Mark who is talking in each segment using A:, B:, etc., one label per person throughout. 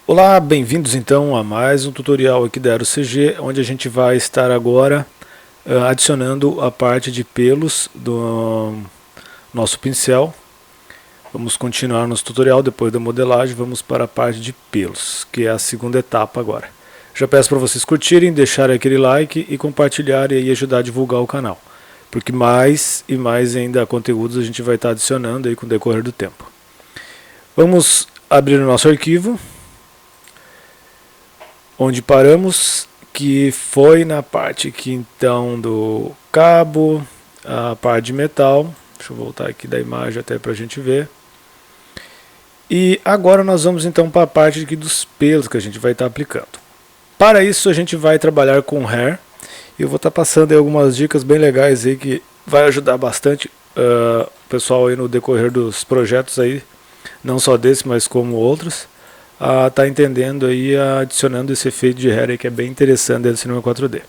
A: Olá, bem-vindos então a mais um tutorial aqui da AeroCG, onde a gente vai estar agora adicionando a parte de pelos do nosso pincel. Vamos continuar nosso tutorial, depois da modelagem vamos para a parte de pelos, que é a segunda etapa agora. Já peço para vocês curtirem, deixarem aquele like e compartilharem e ajudar a divulgar o canal, porque mais e mais ainda conteúdos a gente vai estar adicionando aí com o decorrer do tempo. Vamos abrir o nosso arquivo, onde paramos, que foi na parte aqui então do cabo, a parte de metal. Deixa eu voltar aqui da imagem até para a gente ver. E agora nós vamos então para a parte aqui dos pelos que a gente vai estar aplicando. Para isso a gente vai trabalhar com hair. E eu vou estar passando aí algumas dicas bem legais aí que vai ajudar bastante o pessoal aí no decorrer dos projetos aí, não só desse, mas como outros. Tá entendendo aí, adicionando esse efeito de hair aí, que é bem interessante dentro do Cinema 4D.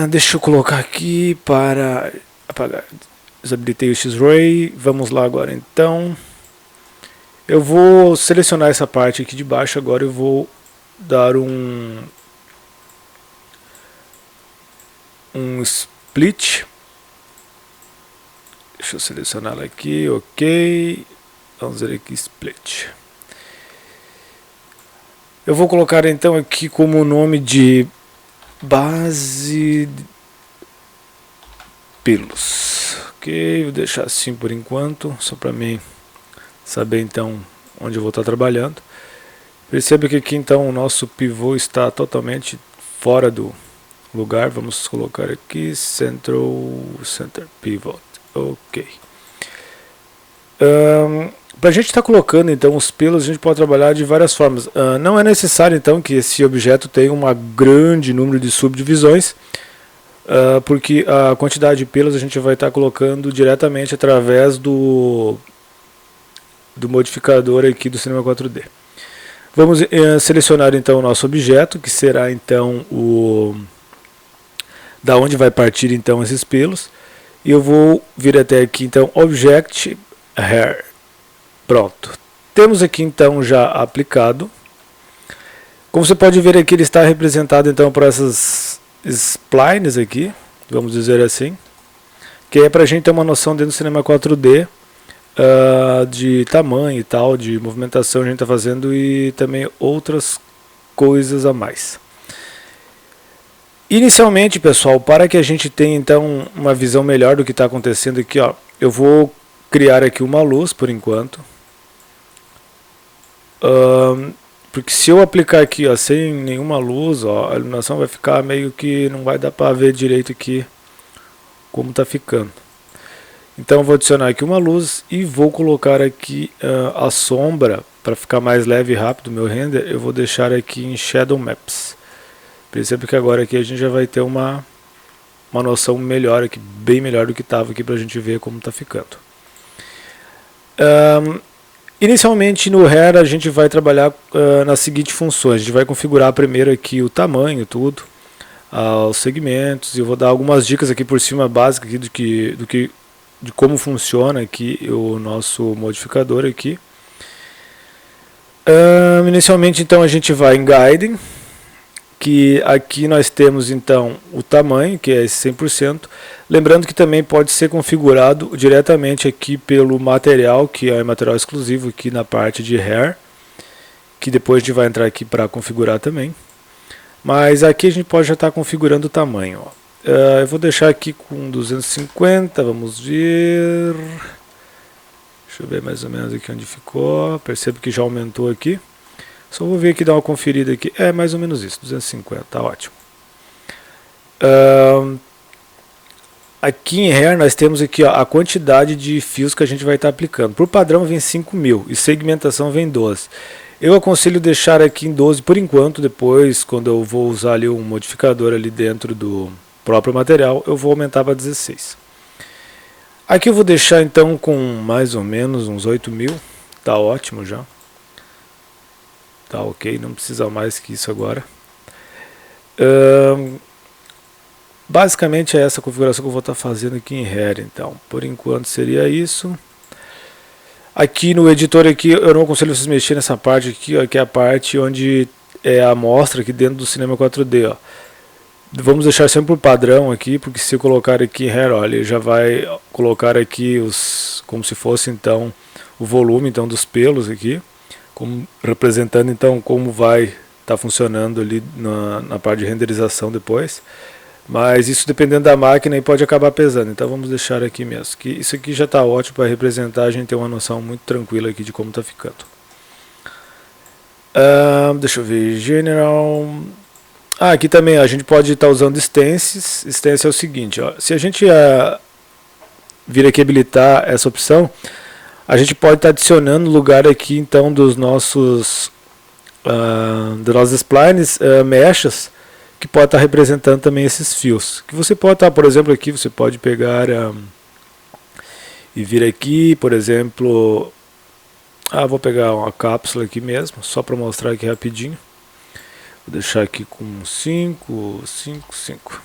A: Deixa eu colocar aqui para apagar. Desabilitei o X-Ray. Vamos lá agora então. Eu vou selecionar essa parte aqui de baixo agora. Eu vou dar um split. Deixa eu selecionar ela aqui, ok. Vamos ver aqui, split. Eu vou colocar então aqui como nome de base pelos. Ok, vou deixar assim por enquanto, só para mim saber então onde eu vou estar trabalhando. Perceba que aqui então o nosso pivô está totalmente fora do lugar. Vamos colocar aqui Center Pivot. Ok. Para a gente estar colocando então os pelos, a gente pode trabalhar de várias formas. Não é necessário então que esse objeto tenha um grande número de subdivisões, porque a quantidade de pelos a gente vai estar colocando diretamente através do modificador aqui do Cinema 4D. Vamos selecionar então o nosso objeto, que será então da onde vai partir então esses pelos, e eu vou vir até aqui então Object Hair. Pronto. Temos aqui então já aplicado. Como você pode ver aqui, ele está representado então por essas splines aqui, vamos dizer assim, que é para a gente ter uma noção dentro do Cinema 4D de tamanho e tal, de movimentação que a gente está fazendo e também outras coisas a mais. Inicialmente, pessoal, para que a gente tenha então uma visão melhor do que está acontecendo aqui, ó, eu vou criar aqui uma luz por enquanto. Porque se eu aplicar aqui ó, sem nenhuma luz, ó, a iluminação vai ficar meio que não vai dar para ver direito aqui como está ficando. Então eu vou adicionar aqui uma luz e vou colocar aqui a sombra para ficar mais leve e rápido o meu render. Eu vou deixar aqui em Shadow Maps. Perceba que agora aqui a gente já vai ter uma noção melhor aqui, bem melhor do que estava aqui para a gente ver como está ficando. Inicialmente no Hair a gente vai trabalhar nas seguintes funções. A gente vai configurar primeiro aqui o tamanho, tudo, os segmentos. Eu vou dar algumas dicas aqui por cima básicas aqui de como funciona aqui o nosso modificador aqui. Inicialmente então a gente vai em Guiding, que aqui nós temos então o tamanho, que é esse 100%. Lembrando que também pode ser configurado diretamente aqui pelo material, que é material exclusivo aqui na parte de Hair, que depois a gente vai entrar aqui para configurar também. Mas aqui a gente pode já estar configurando o tamanho. Ó. Eu vou deixar aqui com 250, vamos ver. Deixa eu ver mais ou menos aqui onde ficou. Percebo que já aumentou aqui. Só vou ver aqui, dar uma conferida aqui. É mais ou menos isso, 250, tá ótimo. Aqui em Hair nós temos aqui ó, a quantidade de fios que a gente vai estar aplicando. Por padrão vem 5.000 e segmentação vem 12. Eu aconselho deixar aqui em 12 por enquanto, depois quando eu vou usar ali um modificador ali dentro do próprio material, eu vou aumentar para 16. Aqui eu vou deixar então com mais ou menos uns 8.000, tá ótimo já. Tá ok, não precisa mais que isso agora. Basicamente é essa configuração que eu vou estar fazendo aqui em Hair, então. Por enquanto seria isso. Aqui no editor aqui, eu não aconselho vocês mexer nessa parte aqui, ó, que é a parte onde é a amostra aqui dentro do Cinema 4D, ó. Vamos deixar sempre por padrão aqui, porque se eu colocar aqui Hair, olha, ele já vai colocar aqui os, como se fosse então o volume então dos pelos aqui, como, representando então como vai estar funcionando ali na parte de renderização depois. Mas isso dependendo da máquina e pode acabar pesando, então vamos deixar aqui mesmo, que isso aqui já está ótimo para representar, a gente ter uma noção muito tranquila aqui de como está ficando. Deixa eu ver, General. Aqui também a gente pode estar usando stances. Stance é o seguinte, ó, se a gente vir aqui habilitar essa opção, a gente pode estar adicionando lugar aqui então dos nossos das nossas splines, mechas, que pode estar representando também esses fios. Que você pode estar, por exemplo, aqui você pode pegar e vir aqui, por exemplo, vou pegar uma cápsula aqui mesmo, só para mostrar aqui rapidinho. Vou deixar aqui com 5, 5, 5.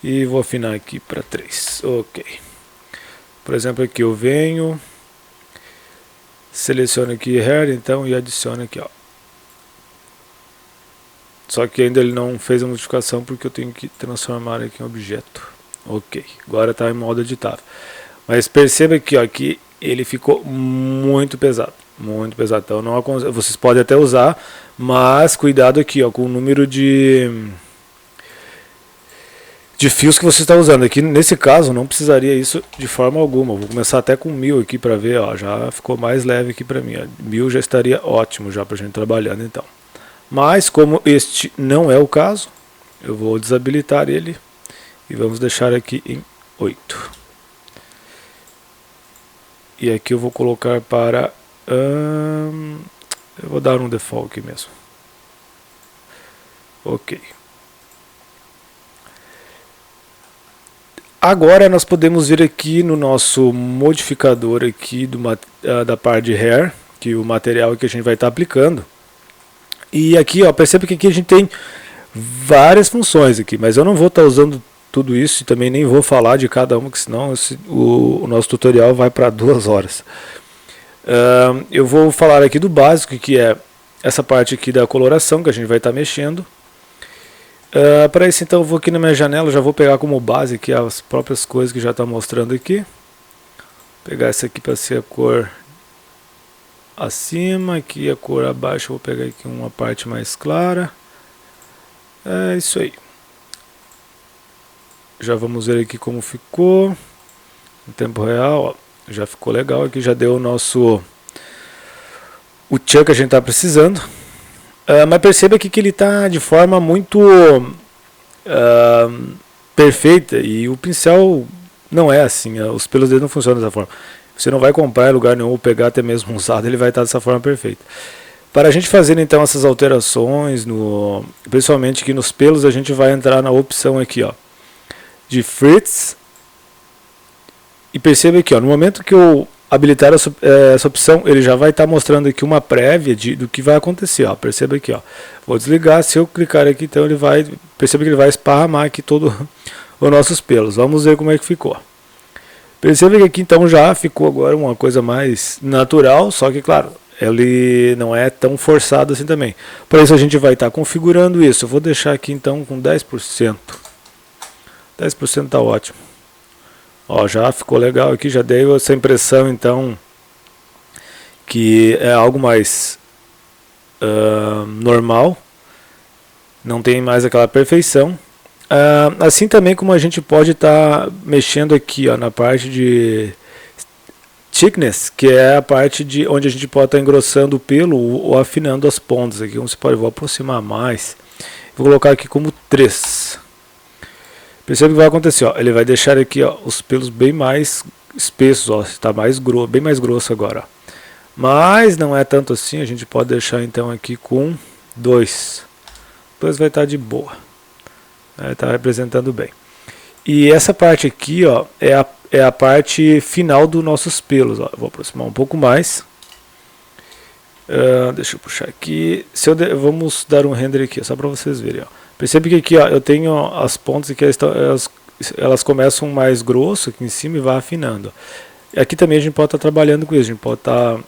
A: E vou afinar aqui para 3. Ok. Por exemplo, aqui eu venho, seleciono aqui Hair, então, e adiciono aqui, ó. Só que ainda ele não fez a modificação porque eu tenho que transformar aqui em objeto. Ok, agora está em modo editável. Mas perceba aqui, ó, que ele ficou muito pesado. Muito pesado. Então não aconselho, vocês podem até usar, mas cuidado aqui, ó, com o número de fios que você está usando. Aqui nesse caso não precisaria isso de forma alguma. Vou começar até com 1000 aqui para ver, ó, já ficou mais leve aqui para mim. Ó. 1000 já estaria ótimo já para a gente trabalhando então. Mas como este não é o caso, eu vou desabilitar ele e vamos deixar aqui em 8. E aqui eu vou colocar para... eu vou dar um default aqui mesmo. Ok. Agora nós podemos vir aqui no nosso modificador aqui da parte de Hair, que é o material que a gente vai estar aplicando. E aqui, ó, perceba que aqui a gente tem várias funções aqui, mas eu não vou estar usando tudo isso e também nem vou falar de cada uma, porque senão o nosso tutorial vai para 2 horas. Eu vou falar aqui do básico, que é essa parte aqui da coloração, que a gente vai estar mexendo. Para isso, então, eu vou aqui na minha janela, já vou pegar como base aqui as próprias coisas que já está mostrando aqui. Vou pegar essa aqui para ser a cor acima, aqui a cor abaixo, eu vou pegar aqui uma parte mais clara. É isso aí. Já vamos ver aqui como ficou em tempo real, ó. Já ficou legal aqui, já deu o tchan que a gente está precisando. Mas perceba aqui que ele está de forma muito perfeita, e o pincel não é assim, os pelos dele não funcionam dessa forma. Você não vai comprar em lugar nenhum ou pegar até mesmo usado, ele vai estar dessa forma perfeita. Para a gente fazer então essas alterações, principalmente aqui nos pelos, a gente vai entrar na opção aqui, ó, de Fritz. E perceba aqui, ó, no momento que eu habilitar essa opção, ele já vai estar mostrando aqui uma prévia do que vai acontecer, ó. Perceba aqui, ó. Vou desligar, se eu clicar aqui, então ele vai, perceba que ele vai esparramar aqui todo os nossos pelos. Vamos ver como é que ficou. Perceba que aqui então já ficou agora uma coisa mais natural, só que claro, ele não é tão forçado assim também. Por isso a gente vai estar configurando isso. Eu vou deixar aqui então com 10%. 10% está ótimo. Ó, já ficou legal aqui, já dei essa impressão então que é algo mais normal. Não tem mais aquela perfeição. Assim também como a gente pode estar mexendo aqui, ó, na parte de thickness, que é a parte de onde a gente pode estar engrossando o pelo ou afinando as pontas aqui. Como você pode, vou aproximar mais. Vou colocar aqui como 3. Perceba o que vai acontecer, ó. Ele vai deixar aqui, ó, os pelos bem mais espessos, ó, está bem mais grosso agora. Ó. Mas não é tanto assim, a gente pode deixar então aqui com 2. Depois vai estar de boa. Está representando bem. E essa parte aqui, ó, é a parte final dos nossos pelos. Ó. Vou aproximar um pouco mais. Deixa eu puxar aqui. Vamos dar um render aqui, só para vocês verem. Ó. Percebe que aqui, ó, eu tenho as pontas que elas começam mais grosso aqui em cima e vai afinando. E aqui também a gente pode estar trabalhando com isso, a gente pode estar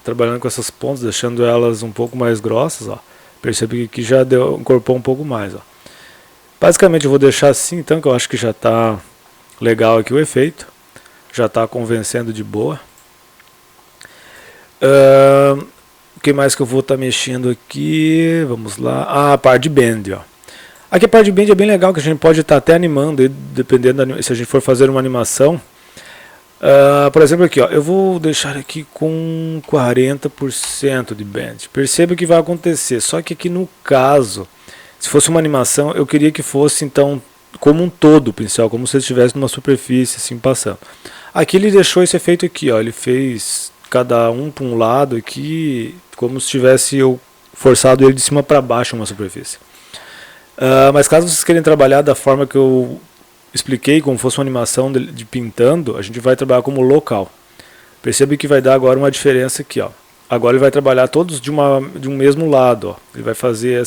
A: trabalhando com essas pontas, deixando elas um pouco mais grossas, ó. Percebe que aqui já incorporou um pouco mais, ó. Basicamente eu vou deixar assim, então, que eu acho que já está legal aqui o efeito. Já está convencendo de boa. O que mais que eu vou estar mexendo aqui? Vamos lá. A parte de bend, ó. Aqui a parte de bend é bem legal, que a gente pode estar até animando, dependendo se a gente for fazer uma animação. Por exemplo aqui, ó, eu vou deixar aqui com 40% de bend. Perceba o que vai acontecer, só que aqui no caso, se fosse uma animação, eu queria que fosse então como um todo o pincel, como se ele estivesse numa superfície assim passando. Aqui ele deixou esse efeito aqui, ó, ele fez cada um para um lado aqui, como se tivesse eu forçado ele de cima para baixo uma superfície. Mas caso vocês queiram trabalhar da forma que eu expliquei, como fosse uma animação de pintando, a gente vai trabalhar como local. Percebe que vai dar agora uma diferença aqui, ó. Agora ele vai trabalhar todos de um mesmo lado, ó. Ele vai fazer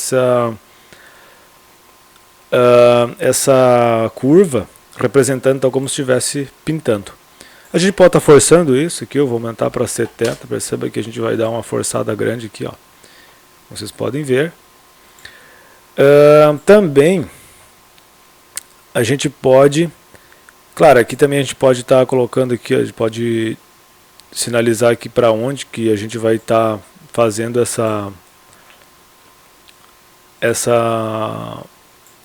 A: essa curva representando então como se estivesse pintando. A gente pode estar forçando isso aqui, eu vou aumentar para 70, perceba que a gente vai dar uma forçada grande aqui, ó. Vocês podem ver. Também a gente pode, claro, aqui também a gente pode estar colocando aqui, a gente pode sinalizar aqui para onde que a gente vai estar fazendo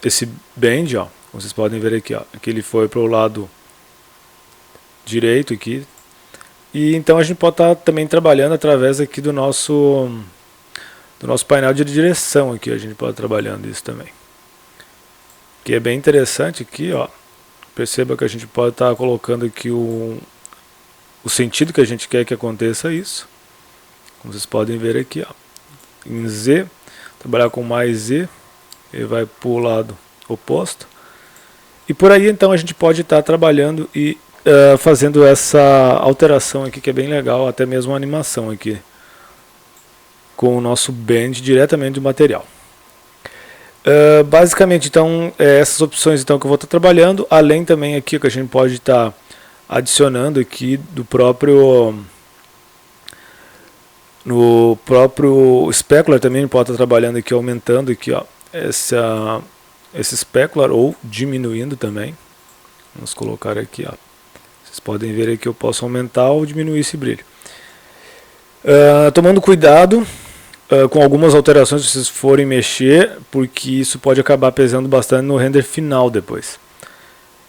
A: esse bend, ó. Vocês podem ver aqui, ó, que ele foi para o lado direito aqui. E então a gente pode estar também trabalhando através aqui do nosso painel de direção aqui, a gente pode estar trabalhando isso também. Que é bem interessante aqui, ó. Perceba que a gente pode estar colocando aqui o sentido que a gente quer que aconteça isso. Como vocês podem ver aqui, ó. Em Z, trabalhar com mais Z, ele vai para o lado oposto. E por aí então a gente pode estar trabalhando e fazendo essa alteração aqui, que é bem legal, até mesmo uma animação aqui com o nosso bend diretamente do material. Basicamente então essas opções então que eu vou estar trabalhando, além também aqui que a gente pode estar adicionando aqui no próprio specular também pode estar trabalhando aqui, aumentando aqui, ó, esse specular ou diminuindo também. Vamos colocar aqui, ó. Vocês podem ver aqui, eu posso aumentar ou diminuir esse brilho. Tomando cuidado com algumas alterações se vocês forem mexer, porque isso pode acabar pesando bastante no render final depois.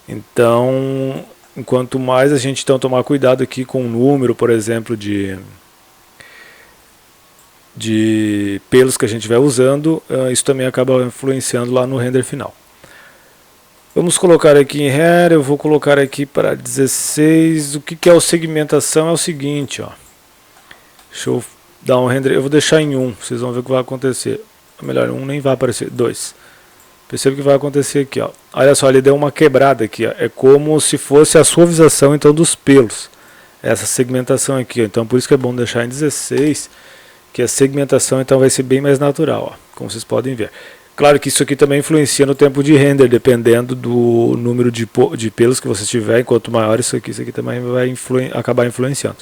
A: Então, enquanto mais a gente então tomar cuidado aqui com o número, por exemplo, de pelos que a gente vai usando, isso também acaba influenciando lá no render final. Vamos colocar aqui em Hair, eu vou colocar aqui para 16. O que é o segmentação? É o seguinte, ó. Deixa eu dar um render, eu vou deixar em 1, vocês vão ver o que vai acontecer. Melhor, 1 nem vai aparecer, 2. Perceba o que vai acontecer aqui, ó. Olha só, ele deu uma quebrada aqui, ó. É como se fosse a suavização então dos pelos. Essa segmentação aqui, ó. Então por isso que é bom deixar em 16, que a segmentação então vai ser bem mais natural, ó, como vocês podem ver. Claro que isso aqui também influencia no tempo de render, dependendo do número de pelos que você tiver. Quanto maior isso aqui também vai acabar influenciando.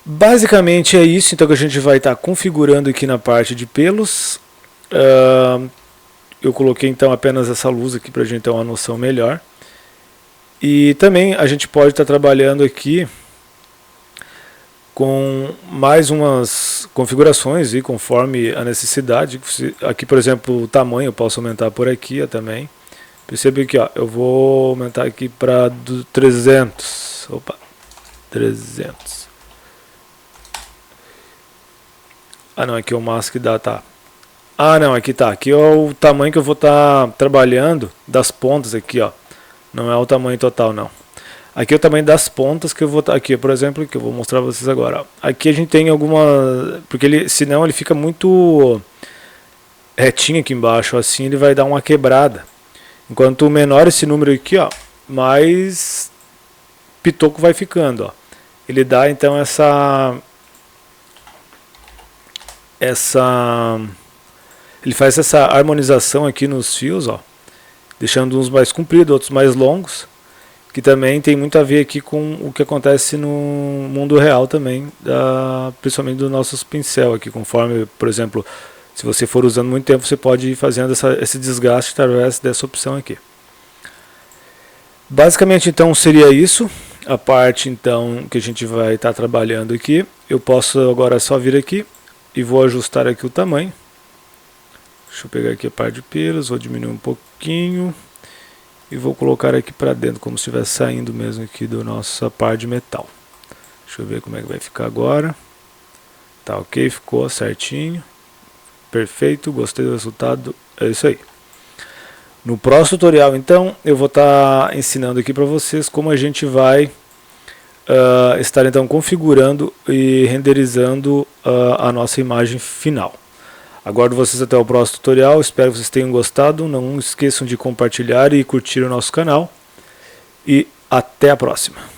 A: Basicamente é isso então que a gente vai estar configurando aqui na parte de pelos. Eu coloquei então apenas essa luz aqui para a gente ter uma noção melhor. E também a gente pode estar trabalhando aqui com mais umas configurações e conforme a necessidade. Aqui, por exemplo, o tamanho eu posso aumentar por aqui também. Percebe que ó, eu vou aumentar aqui para 300. Opa, 300. Ah não, aqui é o máximo que dá, tá. Ah não, aqui tá. Aqui é o tamanho que eu vou estar trabalhando das pontas aqui, ó. Não é o tamanho total, não. Aqui é o tamanho das pontas que eu vou estar aqui, por exemplo, que eu vou mostrar para vocês agora. Aqui a gente tem alguma, porque senão ele fica muito retinho aqui embaixo, assim ele vai dar uma quebrada. Enquanto menor esse número aqui, ó, mais pitoco vai ficando, ó. Ele dá então ele faz essa harmonização aqui nos fios, ó, deixando uns mais compridos, outros mais longos, que também tem muito a ver aqui com o que acontece no mundo real também, principalmente do nosso pincel aqui, conforme, por exemplo, se você for usando muito tempo, você pode ir fazendo esse desgaste através dessa opção aqui. Basicamente, então, seria isso, a parte então que a gente vai estar trabalhando aqui. Eu posso agora só vir aqui e vou ajustar aqui o tamanho. Deixa eu pegar aqui a parte de pelos, vou diminuir um pouquinho e vou colocar aqui para dentro, como se estivesse saindo mesmo aqui da nossa parte de metal. Deixa eu ver como é que vai ficar agora. Tá ok, ficou certinho. Perfeito, gostei do resultado, é isso aí. No próximo tutorial, então, eu vou estar ensinando aqui para vocês como a gente vai estar então configurando e renderizando a nossa imagem final. Aguardo vocês até o próximo tutorial, espero que vocês tenham gostado, não esqueçam de compartilhar e curtir o nosso canal, e até a próxima.